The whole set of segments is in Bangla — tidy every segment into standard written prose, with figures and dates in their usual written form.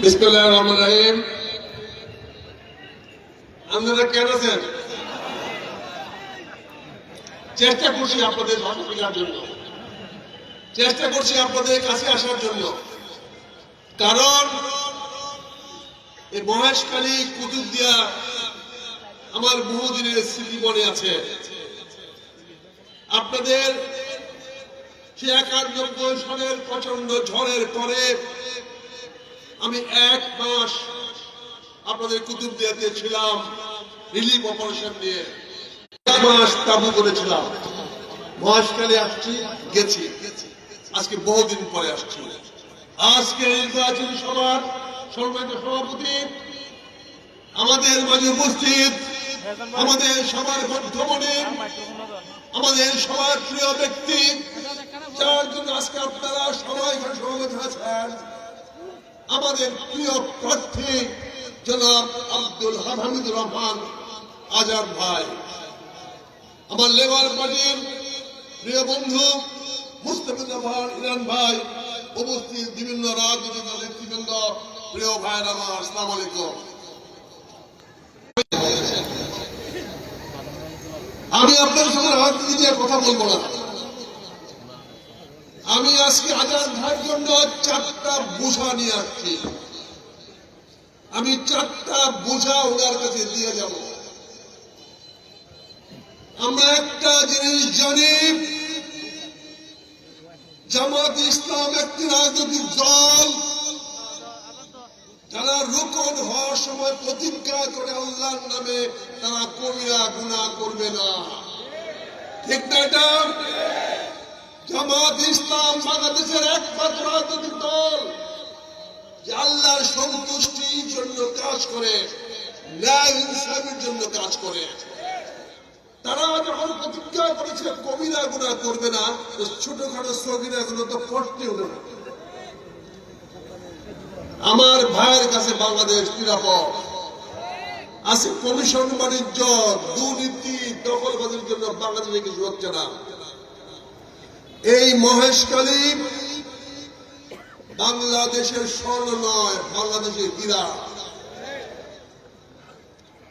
বিসমিল্লাহির রহমানির রহিম। আপনারা কেন আছেন? চেষ্টা করছি আপনাদের ভালো বোঝার জন্য, চেষ্টা করছি আপনাদের কাছে আসার জন্য। কারণ এই মহেশখালী কুতুবদিয়া আমার বহুদিনের স্মৃতি মনে আছে। আপনাদের সে 91 সনের প্রচন্ড ঝড়ের পরে আমি 1 মাস আপনাদের কুতুবদিয়াতে ছিলাম রিলিফ অপারেশন নিয়ে। 1 মাস তাবু করেছিলাম। মহেশখালী আসছি, গেছি, আজকে বহুদিন পরে আসছি। আজকে নির্বাচনী সভার সম্মানিত সভাপতি আমাদের মাঝে উপস্থিত, আমাদের সবার বর্ধমানে আমাদের সবার প্রিয় ব্যক্তি, যার জন্য আজকে আপনারা সবাই সমবেত আছেন, আমাদের প্রিয় প্রার্থী জনাব আব্দুল হামিদুর রহমান আজাদ ভাই, আমার লেবার পার্টির প্রিয় বন্ধু মুস্তাফিজুর ইরান ভাই, উপস্থিত বিভিন্ন রাজনৈতিক নেতৃবৃন্দ, প্রিয় ভাইয়ের আমার, আসসালামু আলাইকুম। আমি আপনার সঙ্গে রাজনীতি নিয়ে কথা বলবো না। আমি আজকে আজাদ ভাইয়ের জন্য 4টা বোঝা নিয়ে আসছি। আমি 4টা বোঝা ওনার কাছে দিয়ে যাব। আমরা একটা জিনিস জানি, জামাত ইসলাম একটি রাজনৈতিক দল যারা রুকন হওয়ার সময় প্রতিজ্ঞা করে আল্লাহর নামে তারা কবিরা গুনাহ করবে না। ঠিক না? এটা জামাত ইসলাম বাংলাদেশের একমাত্র রাজনৈতিক দল যে আল্লাহর সন্তুষ্টির জন্য কাজ করে, ন্যায় ইনসাফের জন্য কাজ করে। তারা যখন প্রতিজ্ঞা করেছে কবিরা গুনাহ করবে না, ছোটখাটো সগীরা গুলো তো করতে হলো না। আমার ভাইয়ের কাছে বাংলাদেশ নিরাপদ আছে। কমিশন বাণিজ্য, দুর্নীতি, দখলবাজির জন্য বাংলাদেশে কিছু হচ্ছে না। এই মহেশখালী বাংলাদেশের স্বর্ণ নয়, বাংলাদেশের হীরা।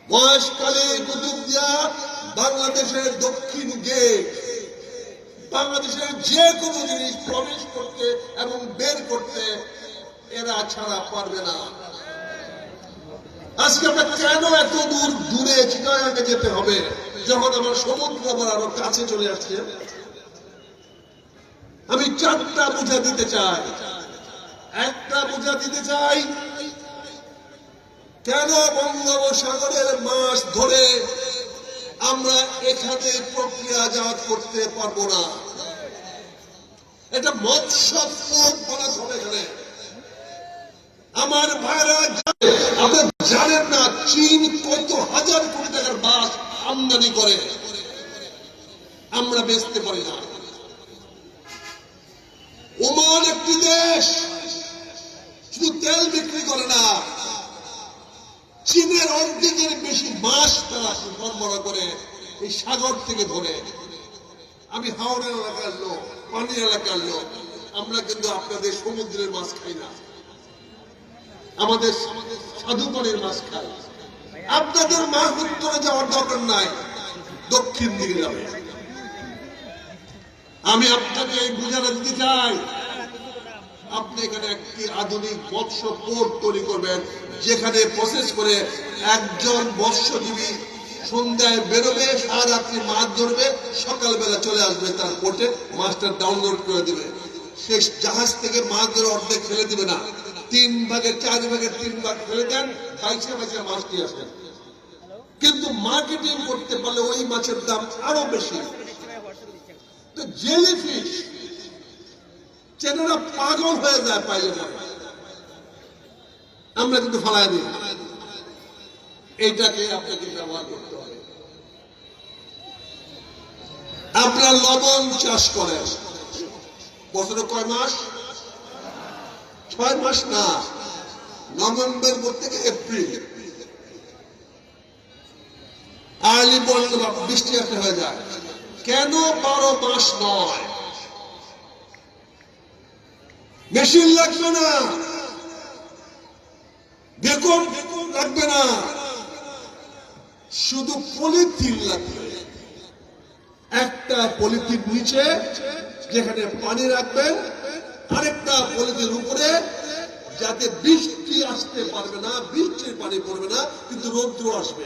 মহেশখালী কুতুবদিয়া বাংলাদেশের দক্ষিণ গেট। বাংলাদেশের যে কোনো জিনিস প্রবেশ করতে এবং বের করতে এরা ছাড়া পারবে না। আজকে আমরা কেন এত দূরে চিটাগাঙ্গে যেতে হবে যখন আমার সমুদ্র আমার আরো কাছে চলে আসছে? আমি 4টা বোঝা দিতে চাই। একটা বোঝা দিতে চাই, কেন বঙ্গোপসাগরের মাছ ধরে আমরা এখানে প্রক্রিয়াজাত করতে পারবো না? এটা মৎস্য বলা হবে এখানে। আমার ভাইরা আপনি জানেন না চীন কত হাজার কোটি টাকার মাছ আমদানি করে, আমরা বেচতে পারি না। ওমান একটি দেশ শুধু তেল বিক্রি করে না, চীনের অর্ধেকের বেশি মাছ তারা সরবরাহ করে এই সাগর থেকে ধরে। আমি হাওড়ের এলাকার লোক, পানির এলাকার লোক, আমরা কিন্তু আপনাদের সমুদ্রের মাছ খাই না, আমাদের সাধু পানির মাছ খাই। আপনাদের মাছ উত্তরে যাওয়ার দরকার নাই, দক্ষিণ দিকে যাবে। আমি আপনাকে এই বুঝাতে দিতে চাই, আপনি এখানে একটি আধুনিক মৎস্য পোর্ট তৈরি করবেন, যেখানে প্রসেস করে একজন মৎস্যজীবী সন্ধ্যায় বেরোবে, সারারাত্রি মাছ ধরবে, সকালবেলা চলে আসবে তার পোর্টে, মাছটা ডাউনলোড করে দিবে। শেষ জাহাজ থেকে মাছ ধরে অর্ধেক ফেলে দিবে না, 3 ভাগের 4 ভাগের 3 ভাগ ফেলে দেন, বাইশে বাইশে মাছ নিয়ে আসেন। কিন্তু মার্কেটিং করতে পারলে ওই মাছের দাম আরো বেশি। তো জেলিফিশ চেনারা পাগল হয়ে যায় পাইলে না, আমরা কিন্তু ফেলায় দিই। এইটাকে আপনাকে ব্যবহার করতে হবে। আপনারা লবণ চাষ করেন বছরে কয় মাস? 6 মাস না, নভেম্বর থেকে এপ্রিল আর্লি বন্ধ বৃষ্টি আসতে হয়ে যায়। কেন 12 মাস নয়? মেশিন লাগবে না, বেকন লাগবে না, শুধু পলিথিন লাগবে। একটা পলিথিন নিচে যেখানে পানি রাখবেন, আরেকটা পলিথিন উপরে, যাতে বৃষ্টি আসতে পারবে না, বৃষ্টির পানি পড়বে না, কিন্তু রৌদ্র আসবে।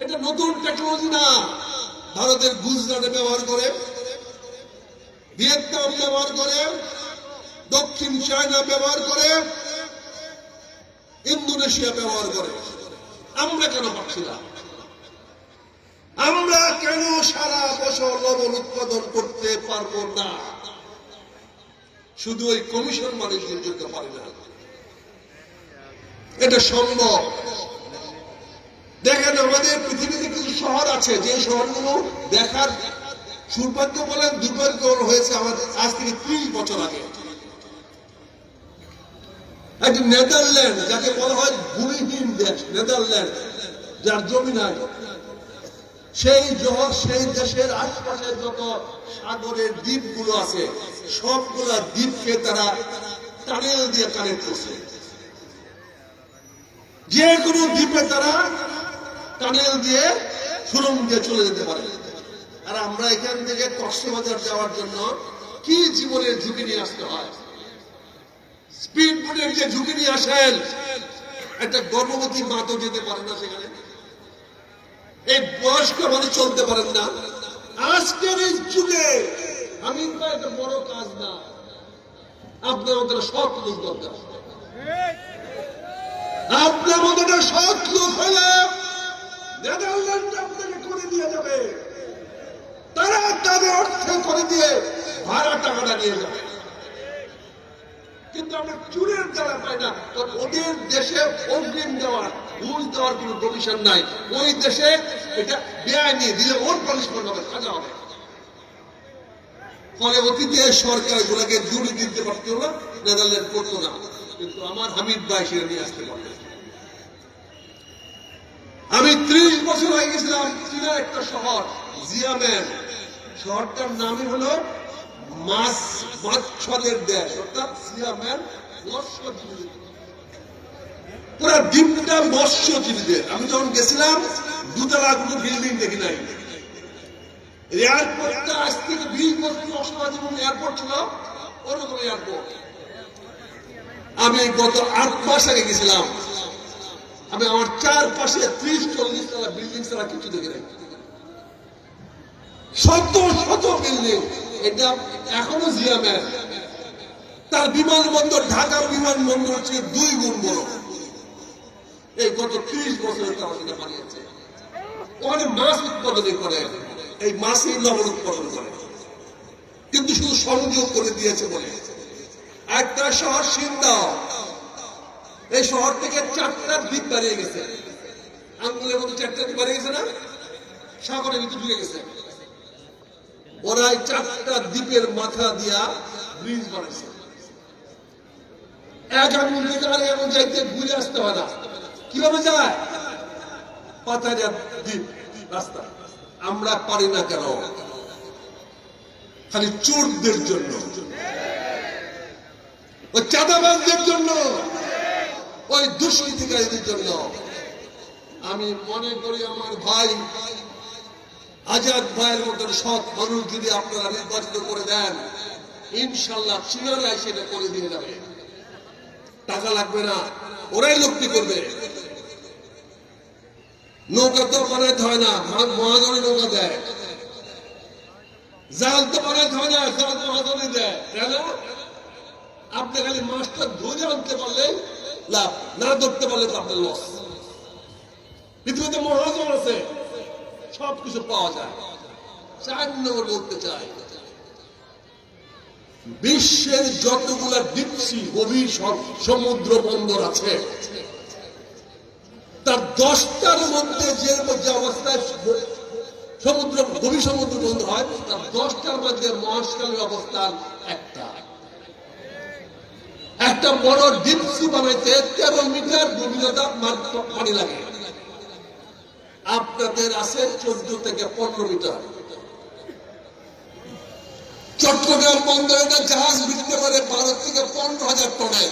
এটা নতুন টেকনোলজি না। ভারতের গুজরাটে ব্যবহার করে, ভিয়েতনাম ব্যবহার করে, দক্ষিণ চায়না ব্যবহার করে, ইন্দোনেশিয়া ব্যবহার করে। আমরা কেন পাচ্ছি না? আমরা কেন সারা বছর লবণ উৎপাদন করতে পারবো না? শুধু ওই কমিশন মানুষদের জন্য পারে না। এটা সম্ভব। দেখেন, আমাদের পৃথিবীতে কিছু শহর আছে যে শহরগুলো দেখার সৌভাগ্য বলেন দুর্ভাগ্য হয়েছে আমার আজ থেকে 30 বছর আগে। একটি নেদারল্যান্ড, যাকে বলা হয় ভূমিহীন দেশ, নেদারল্যান্ড, যার জমি নাই, সেই দেশের আশপাশে যত সাগরের দ্বীপগুলো আছে সবগুলা দ্বীপকে তারা টানেল দিয়ে কানেক্ট করছে। যে কোনো দ্বীপে তারা টানেল দিয়ে সুড়ঙ্গ দিয়ে চলে যেতে পারে। আর আমরা এখান থেকে কক্সবাজার যাওয়ার জন্য কি জীবনের ঝুঁকি নিয়ে আসতে হয়। স্পিড বোটের যে ঝুঁকি নিয়ে আসেন, একটা গর্ভবতী মা তো যেতে পারে না সেখানে, এই বয়স্ক মানুষ চলতে পারেন না। আজকের এই যুগে আমি একটা বড় কাজ না, আপনার মধ্যে সৎ লোক দরকার। আপনার মধ্যে সৎ লোক হলে নেদারল্যান্ড আপনাকে করে দিয়ে যাবে, তারা তাদের অর্থ করে দিয়ে ভাড়া টাকাটা নিয়ে যাবে। কিন্তু আমরা চুরের দ্বারা পাই না, কারণ ওদের দেশে অগ্রিম দেওয়ার, ঘুষ দেওয়ার কোন কমিশন নাই। ওই দেশে এটা বেআইনি, দিলে ওর পানিশমেন্ট হবে, সাজা হবে। ফলে অতীতে সরকার গুলাকে দূরে দিতে পারত না, নেদারল্যান্ড করতো না। কিন্তু আমার হামিদ ভাই সেটা নিয়ে আসতে পারবে। আমি 30 বছর হয়ে গেছিলাম চীনের একটা শহর জিয়ামেন। শহরটার নামই হলো মাছদের দেশ, অর্থাৎ জিয়ামেন মৎস্যজীবী। পুরা দ্বীপটা মৎস্যজীবীদের। আমি যখন গেছিলাম দুতলা কোনো বিল্ডিং দেখি নাই। এয়ারপোর্টটা আজ থেকে 20 বছর অসময় যেমন এয়ারপোর্ট ছিল ওরকম এয়ারপোর্ট। আমি গত 8 মাস আগে গেছিলাম, আমি আমার চারপাশে 30-40 তলা বিল্ডিং ছাড়া কিছু দেখি নাই। শত শত বিল্ডিং। এটা এখনো জিয়ামেন। তার বিমানবন্দর ঢাকার বিমানবন্দর হচ্ছে 2 গুণ বড়। এই গত 30 বছরে তারা সেটা বানিয়েছে। ওখানে মাছ উৎপাদন করে, এই মাছই লবণ উৎপাদন করে, কিন্তু শুধু সংযোগ করে দিয়েছে বলে। একটা শহর সিন্দাও, এই শহর থেকে 4টা দ্বীপ বাড়িয়ে গেছে। আঙ্গুলের মতো 4টা দ্বীপ বাড়িয়ে গেছে না, সাগরের ভিতরে ঢুকে গেছে। ওরা 4টা দ্বীপের মাথা দিয়া ব্রিজ বানাইছে। এক আঙ্গুল থেকে আর এমন যাইতে ঘুরে আসতে হয় না। কিভাবে যায়? পাতাজার দ্বীপ রাস্তা। আমরা পারি না কেন? খালি চোরদের জন্য, ওই চাঁদাবাজদের জন্য, ওই দুষ্কৃতিকারীদের জন্য। আমি মনে করি আমার ভাই আজাদ ভাইয়ের মতন সৎ মানুষ যদি আপনারা নির্বাচিত করে দেন, ইনশাল্লাহ চীনারাই সেটা করে দিয়ে যাবে। টাকা লাগবে না, ওরাই লক্ষ্মী করবে। নৌকা তো বানাইতে হয় না, মহাজনে নৌকা দেয়। জাল তো বানাইতে হয় না, জাল তো মহাজনে দেয়। কেন? আপনি খালি মাছটা ধরে আনতে পারলে লাভ, না ধরতে পারলে তো আপনার লস। পৃথিবীতে মহাজন আছে, সবকিছু পাওয়া যায়। 4 নম্বর বলতে চাই, বিশ্বের যতগুলা ডিপসি গভীর সমুদ্র বন্দর আছে, তার 10টার মধ্যে যে অবস্থায় সমুদ্র গভীর সমুদ্র বন্দর হয়, তার 10টার মধ্যে মহাকালের অবস্থান একটা বড় ডিপসি বানাইতে 13 মিটার গভীরতা পানি লাগে। আপনাদের আছে 14 থেকে 15 মিটার। চট্টগ্রাম বন্দরে জাহাজ বিক্রি করে 12 থেকে 15,000 টনের।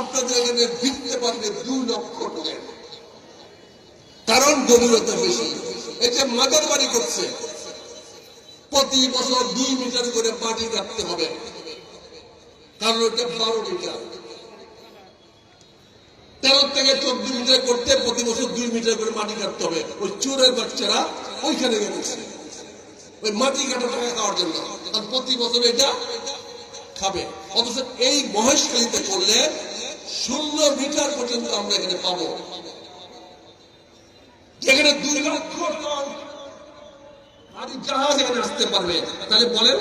আপনাদের এখানে ভিড়তে পারবে 2 লক্ষ টাকা, কারণ গভীরতা বেশি। এই যে মাদার বাড়ি করছে, প্রতি বছর 2 মিটার করে মাটি কাটতে হবে, কারণ ওটা 12 মিটার, 13 থেকে 14 মিটার করতে প্রতি বছর 2 মিটার করে মাটি কাটতে হবে। ওই চোরের বাচ্চারা ওইখানে গেছে ওই মাটি কাটা টাকা খাওয়ার জন্য, আর প্রতি বছর এটা খাবে। অথচ এই মহেশখালীতে করলে 16 মিটার পর্যন্ত আমরা এখানে পাবো, যেখানে 2 লক্ষ টন গাড়ি জাহাজ এখানে আসতে পারবে। তাহলে বলেন,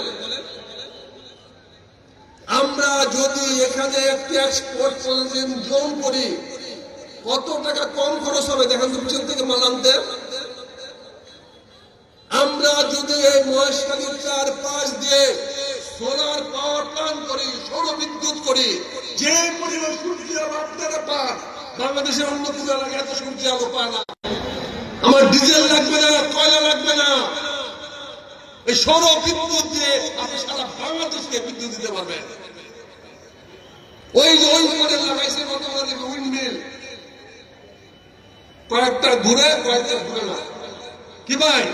আমরা যদি এখানে একটি এক্সপোর্ট প্রসেসিং জোন করি, কত টাকা কম খরচ হবে দেখেন তো চীন থেকে মাল আনতে। আমরা যদি এই মহেশখালীর 4 দিয়ে সোলার পাওয়ার প্ল্যান্ট করি, সৌর বিদ্যুৎ করি, যে পরিমাণ সূর্য আলো আপনারা পান, বাংলাদেশের অন্য কোনো এলাকায় এত সূর্য আলো পায় না। আমার ডিজেল লাগবে না, কয়লা লাগবে না, এই সৌর বিদ্যুৎ দিয়ে আপনি সারা বাংলাদেশকে বিদ্যুৎ দিতে পারবেন। ওই যে ওই মডেল লাগাইছে বর্তমানে উইন্ডমিল, কয়েকটা ঘুরে কয়েকটা ঘুরে না, কি ভাই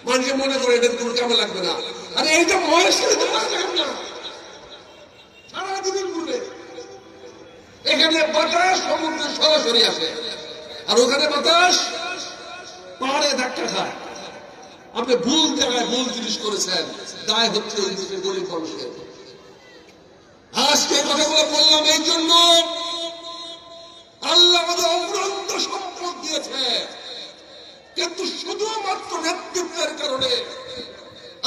মানুষে মনে করে এটা কোনো কামে লাগবে না। আরে এইটা মহেশখালীতে পারবেন না, সারাদিন ঘুরে। এখানে বাতাস সমুদ্র সরাসরি আসে, আর ওখানে বাতাস পাহাড়ে ধাক্কা খায়। আপনি ভুল জায়গায় ভুল জিনিস করেছেন, দায় হচ্ছে ওই দেশের গরিব মানুষের। আজকে কথাগুলো বললাম এই জন্য, আল্লাহ আমাদের অফুরন্ত সম্পদ দিয়েছে, কিন্তু শুধুমাত্র নেতৃত্বের কারণে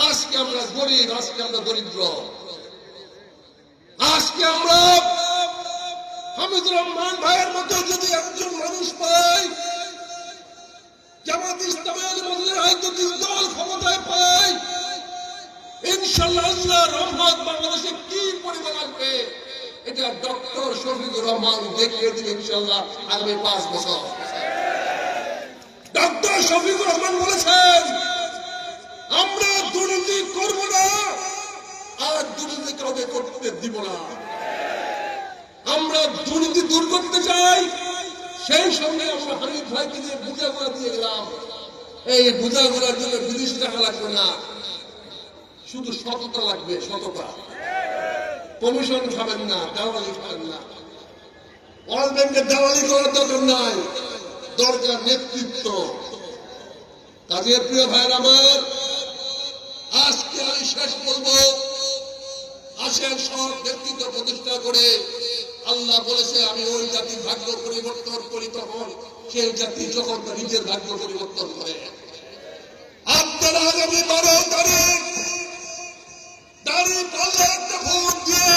আজকে আমরা গরিব, আজকে আমরা দরিদ্র। আজকে আমরা হামিদুর রহমান ভাইয়ের মতো যদি একজন মানুষ পাই, জামাত ইসলামের মধ্যে হয়তো 3 দল ক্ষমতায় পাই, ইনশাআল্লাহ আল্লাহর রহমত বাংলাদেশে কি পরিমাণ আসবে এটা ডক্টর শফিকুর রহমান দেখিয়ে দিন ইনশাআল্লাহ আগামী 5 বছর। ডক্টর শফিকুর রহমান বলেছেন, আমরা দুর্নীতি করব না আর দুর্নীতি কাউকে করতে দিব না। আমরা দুর্নীতি দূর করতে চাই, সেই সঙ্গে আমরা হানিফ ভাইকে দিয়ে বুঝাগুলা দিয়ে গেলাম। এই বুঝাগুলার জন্য বিদেশি টাকা লাগবে না, শুধু সততা লাগবে, সততা। কমিশন খাবেন না, দেওয়ালি খাবেন না, ওয়ার্ল্ড ব্যাংকের দেওয়ালি করার দরকার নাই, দরকার নেতৃত্ব। কাজের প্রিয় ভাইয়ের আমার, আজকে আমি শেষ বলবো, আসেন সব নেতৃত্ব প্রতিষ্ঠা করে। আল্লাহ বলেছে আমি ওই জাতির ভাগ্য পরিবর্তন করি তখন সেই জাতি যখন তার নিজের ভাগ্য পরিবর্তন করে। আপনারা আগামী 12 তারিখ দাঁড়িপাল্লা একটা ভোট দিয়ে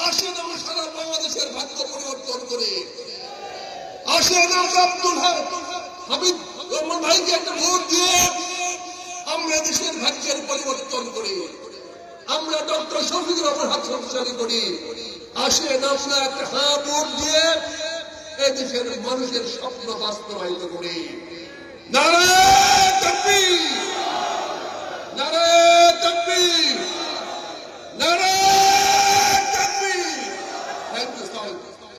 আসেন, আমরা সারা বাংলাদেশের ভাগ্য পরিবর্তন করি। আসেন আব্দুল হামিদ রহমান ভাইকে একটা ভোট দিয়ে আমরা দেশের ভাগ্যের পরিবর্তন করি। আমরা ডক্টর শফিকুর রহমান হাত শক্তিশালী করি। আসেন আমরা একটা ভোট দিয়ে এই দেশের মানুষের স্বপ্ন বাস্তবায়িত করি। নারায়ণ তাকবীর, নারায়ণ